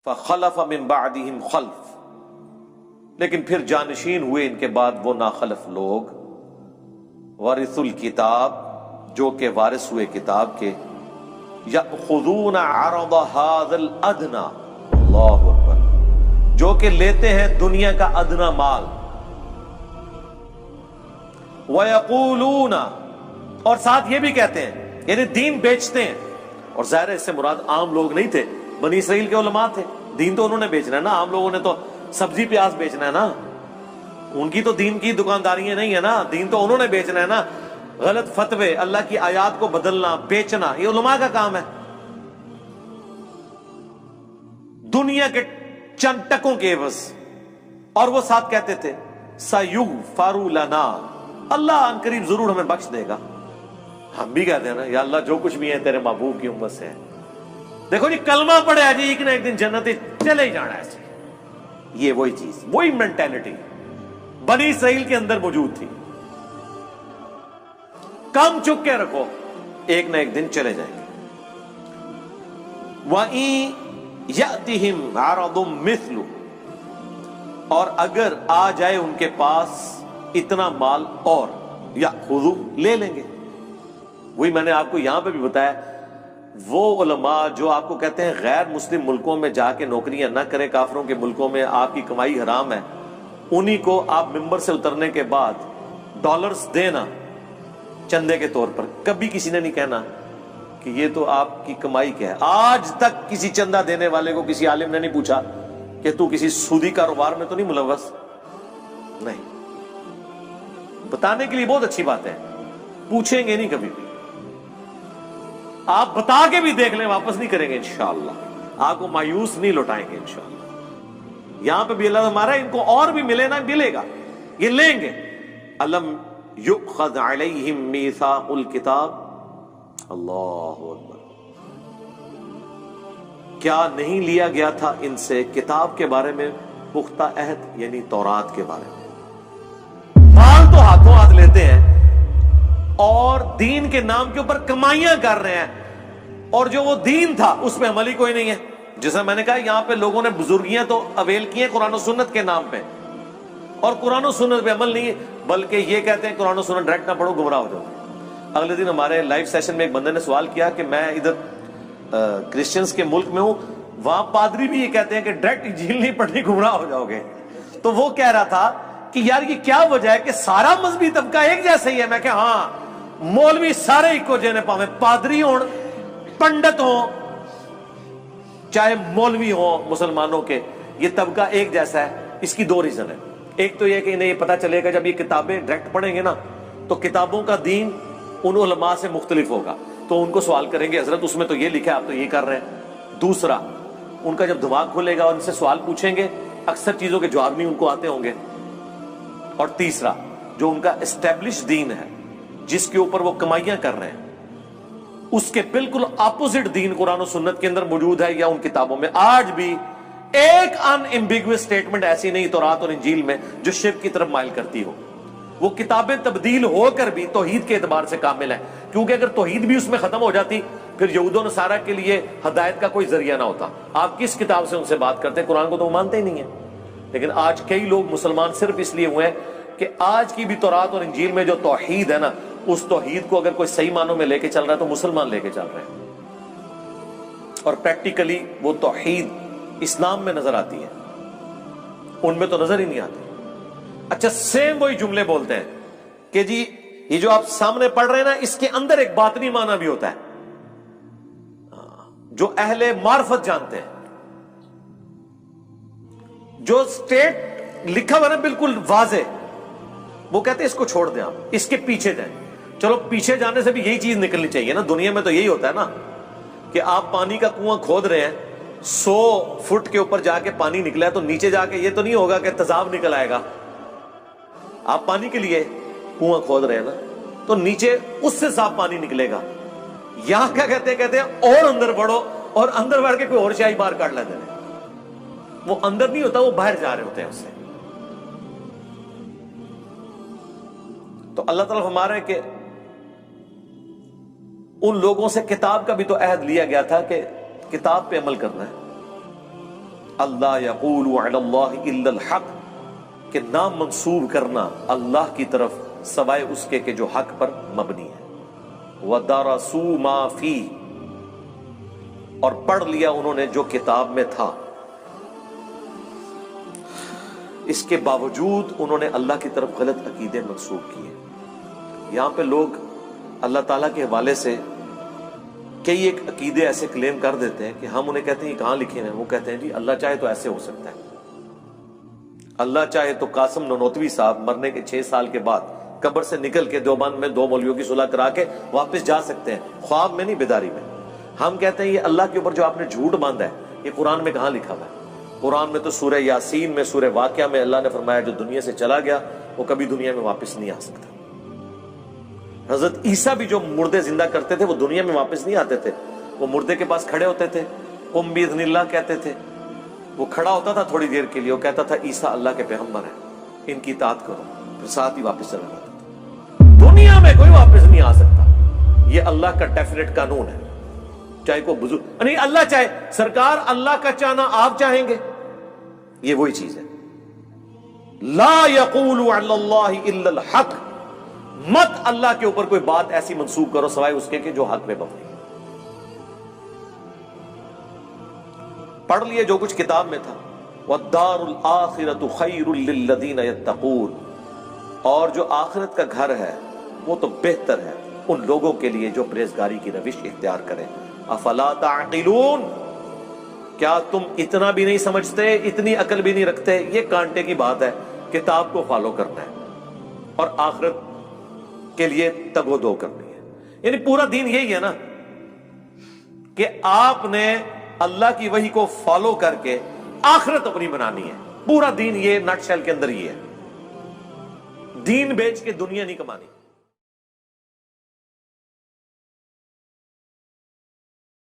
فخلف من بعدهم خلف، لیکن پھر جانشین ہوئے ان کے بعد وہ ناخلف لوگ، ورث الکتاب، جو کہ وارث ہوئے کتاب کے، یأخذون عرض هذا الادنی، اللہ اکبر، جو کہ لیتے ہیں دنیا کا ادنا مال، وَيَقُولُونَ، اور ساتھ یہ بھی کہتے ہیں، یعنی دین بیچتے ہیں، اور ظاہر ہے اس سے مراد عام لوگ نہیں تھے، بنی اسرائیل کے علماء تھے، دین تو انہوں نے بیچنا ہے نا، عام لوگوں نے تو سبزی پیاز بیچنا ہے نا، ان کی تو دین کی دکانداریاں نہیں ہے نا، دین تو انہوں نے بیچنا ہے نا، غلط فتوے، اللہ کی آیات کو بدلنا، بیچنا، یہ علماء کا کام ہے، دنیا کے چند ٹکوں کے عوض۔ اور وہ ساتھ کہتے تھے سَيُغْفَرُ لَنَا، اللہ ان قریب ضرور ہمیں بخش دے گا۔ ہم بھی کہتے ہیں نا، یا اللہ جو کچھ بھی ہے تیرے محبوب کی امت سے ہے، دیکھو جی کلمہ پڑھے جی ایک نہ ایک دن جنت چلے ہی جانا ہے، یہ وہی چیز، وہی مینٹالٹی بنی اسرائیل کے اندر موجود تھی، کم چک کے رکھو، ایک نہ ایک دن چلے جائیں گے۔ وَإِن يَأْتِهِمْ عَرَضٌ مِثْلُ، اور اگر آ جائے ان کے پاس اتنا مال اور، یأخذوا، لے لیں گے۔ وہی میں نے آپ کو یہاں پہ بھی بتایا، وہ علماء جو آپ کو کہتے ہیں غیر مسلم ملکوں میں جا کے نوکریاں نہ کریں، کافروں کے ملکوں میں آپ کی کمائی حرام ہے، انہی کو آپ ممبر سے اترنے کے بعد ڈالرز دینا چندے کے طور پر، کبھی کسی نے نہیں کہنا کہ یہ تو آپ کی کمائی کیا ہے۔ آج تک کسی چندہ دینے والے کو کسی عالم نے نہیں پوچھا کہ تو کسی سودی کاروبار میں تو نہیں ملوث؟ نہیں، بتانے کے لیے بہت اچھی بات ہے، پوچھیں گے نہیں کبھی بھی، آپ بتا کے بھی دیکھ لیں، واپس نہیں کریں گے انشاءاللہ، آپ کو مایوس نہیں لوٹائیں گے انشاءاللہ۔ یہاں پہ بھی اللہ ہمارا ان کو اور بھی ملے نہ ملے گا، یہ لیں گے۔ الم یؤخذ علیہم میثاق الکتاب، اللہ اکبر، کیا نہیں لیا گیا تھا ان سے کتاب کے بارے میں پختہ عہد، یعنی تورات کے بارے میں؟ مال تو ہاتھوں ہاتھ لیتے ہیں اور دین کے نام کے اوپر کمائیاں کر رہے ہیں، اور جو وہ دین تھا اس پہ عمل ہی کوئی نہیں ہے۔ جیسا میں نے کہا یہاں پہ لوگوں نے بزرگیاں تو اویل کی ہیں قرآن و سنت کے نام پہ، اور قرآن و سنت پہ عمل نہیں ہے، بلکہ یہ کہتے ہیں قرآن و سنت ڈائریکٹ نہ پڑھو گمراہ ہو جاؤ۔ اگلے دن ہمارے لائیو سیشن میں ایک بندے نے سوال کیا کہ میں ادھر کرسچنز کے ملک میں ہوں، وہاں پادری بھی یہ کہتے ہیں کہ ڈائریکٹ انجیل نہیں پڑھنی گمراہ ہو جاؤ گے، تو وہ کہہ رہا تھا کہ یار یہ کیا وجہ ہے کہ سارا مذہبی طبقہ ایک جیسا ہی ہے؟ میں کہ ہاں، مولوی سارے ایک جینے پاویں، پادری ہوں، پنڈت ہوں، چاہے مولوی ہوں مسلمانوں کے، یہ طبقہ ایک جیسا ہے۔ اس کی دو ریزن ہے، ایک تو یہ کہ انہیں یہ پتا چلے گا جب یہ کتابیں ڈائریکٹ پڑھیں گے نا تو کتابوں کا دین ان علماء سے مختلف ہوگا، تو ان کو سوال کریں گے حضرت اس میں تو یہ لکھا ہے آپ تو یہ کر رہے ہیں۔ دوسرا، ان کا جب دماغ کھلے گا اور ان سے سوال پوچھیں گے، اکثر چیزوں کے جواب نہیں ان کو آتے ہوں گے۔ اور تیسرا، جو ان کا اسٹیبلش دین ہے جس کے اوپر وہ کمائیاں کر رہے ہیں، اس کے بالکل اپوزٹ دین قرآن و سنت کے اندر موجود ہے، یا ان کتابوں میں آج بھی ایک ان ایمبیگوس سٹیٹمنٹ ایسی نہیں تورات اور انجیل میں جو شرک کی طرف مائل کرتی ہو۔ وہ کتابیں تبدیل ہو کر بھی توحید کے اعتبار سے کامل ہیں، کیونکہ اگر توحید بھی اس میں ختم ہو جاتی پھر یہود و نصارہ کے لیے ہدایت کا کوئی ذریعہ نہ ہوتا۔ آپ کس کتاب سے ان سے بات کرتے ہیں؟ قرآن کو تو وہ مانتے ہی نہیں ہیں۔ لیکن آج کئی لوگ مسلمان صرف اس لیے ہوئے ہیں کہ آج کی بھی تورات اور انجیل میں جو توحید ہے نا، اس توحید کو اگر کوئی صحیح معنوں میں لے کے چل رہا ہے تو مسلمان لے کے چل رہے ہیں، اور پریکٹیکلی وہ توحید اسلام میں نظر آتی ہے، ان میں تو نظر ہی نہیں آتی۔ اچھا، سیم وہی جملے بولتے ہیں کہ جی یہ جو آپ سامنے پڑھ رہے ہیں نا، اس کے اندر ایک باطنی معنی بھی ہوتا ہے جو اہل معرفت جانتے ہیں، جو سٹیٹ لکھا ہوا نا بالکل واضح، وہ کہتے ہیں اس کو چھوڑ دیں، آپ اس کے پیچھے جائیں۔ چلو پیچھے جانے سے بھی یہی چیز نکلنی چاہیے نا، دنیا میں تو یہی ہوتا ہے نا کہ آپ پانی کا کنواں کھود رہے ہیں، 100 فٹ کے اوپر جا کے پانی نکلا ہے تو نیچے جا کے یہ تو نہیں ہوگا کہ تیزاب نکل آئے گا۔ آپ پانی کے لیے کنواں کھود رہے ہیں نا تو نیچے اس سے صاف پانی نکلے گا۔ یہاں کیا کہتے ہیں اور اندر بڑھو، اور اندر بڑھ کے کوئی اور شاہی باہر کاٹ لیتے ہیں۔ وہ اندر نہیں ہوتا، وہ باہر جا رہے ہوتے ہیں اس سے۔ تو اللہ تعالیٰ ہمارے کہ ان لوگوں سے کتاب کا بھی تو عہد لیا گیا تھا کہ کتاب پہ عمل کرنا ہے، اللہ یقول علی اللہ الا الحق، کہ نام منسوب کرنا اللہ کی طرف سوائے اس کے کہ جو حق پر مبنی ہے. وَدَرَسُوا مَا فِيهِ، اور پڑھ لیا انہوں نے جو کتاب میں تھا. اس کے باوجود انہوں نے اللہ کی طرف غلط عقیدے منسوب کیے. یہاں پہ لوگ اللہ تعالیٰ کے حوالے سے کئی ایک عقیدے ایسے کلیم کر دیتے ہیں کہ ہم انہیں کہتے ہیں یہ کہاں لکھے ہیں؟ وہ کہتے ہیں جی اللہ چاہے تو ایسے ہو سکتا ہے. اللہ چاہے تو قاسم نانوتوی صاحب مرنے کے 6 سال کے بعد قبر سے نکل کے دیوبند میں 2 مولویوں کی صلح کرا کے واپس جا سکتے ہیں، خواب میں نہیں، بیداری میں. ہم کہتے ہیں یہ اللہ کے اوپر جو آپ نے جھوٹ باندھا ہے یہ قرآن میں کہاں لکھا ہوا ہے؟ قرآن میں تو سورہ یاسین میں، سورہ واقعہ میں اللہ نے فرمایا جو دنیا سے چلا گیا وہ کبھی دنیا میں واپس نہیں آ سکتا. حضرت عیسیٰ بھی جو مردے زندہ کرتے تھے وہ دنیا میں واپس نہیں آتے تھے، وہ مردے کے پاس کھڑے ہوتے تھے، قم باذن اللہ کہتے تھے. وہ کھڑا ہوتا تھا تھوڑی دیر کے لیے، وہ کہتا تھا عیسیٰ اللہ کے پیغمبر ہیں، ان کی اطاعت کرو، پھر ساتھ ہی واپس چلا جاتا تھا. دنیا میں کوئی واپس نہیں آ سکتا. یہ اللہ کا ڈیفینیٹ قانون ہے. چاہے کوئی بزرگ نہیں، اللہ چاہے، سرکار اللہ کا چاہنا آپ چاہیں گے، یہ وہی چیز ہے. لا یقول علی اللہ الا الحق، مت اللہ کے اوپر کوئی بات ایسی منسوب کرو سوائے اس کے کہ جو حق میں مبنی ہے. پڑھ لیے جو کچھ کتاب میں تھا. وَالدَّارُ الْآخِرَةُ خَيْرٌ لِّلَّذِينَ يَتَّقُونَ، اور جو آخرت کا گھر ہے وہ تو بہتر ہے ان لوگوں کے لیے جو پرہیزگاری کی روش اختیار کریں. افلا تعقلون، کیا تم اتنا بھی نہیں سمجھتے، اتنی عقل بھی نہیں رکھتے؟ یہ کانٹے کی بات ہے. کتاب کو فالو کرنا ہے اور آخرت کے لیے تگ و دو کرنی ہے. یعنی پورا دین یہی ہے نا کہ آپ نے اللہ کی وحی کو فالو کر کے آخرت اپنی بنانی ہے. پورا دین یہ نٹ شیل کے اندر ہی ہے. دین بیچ کے دنیا نہیں کمانی.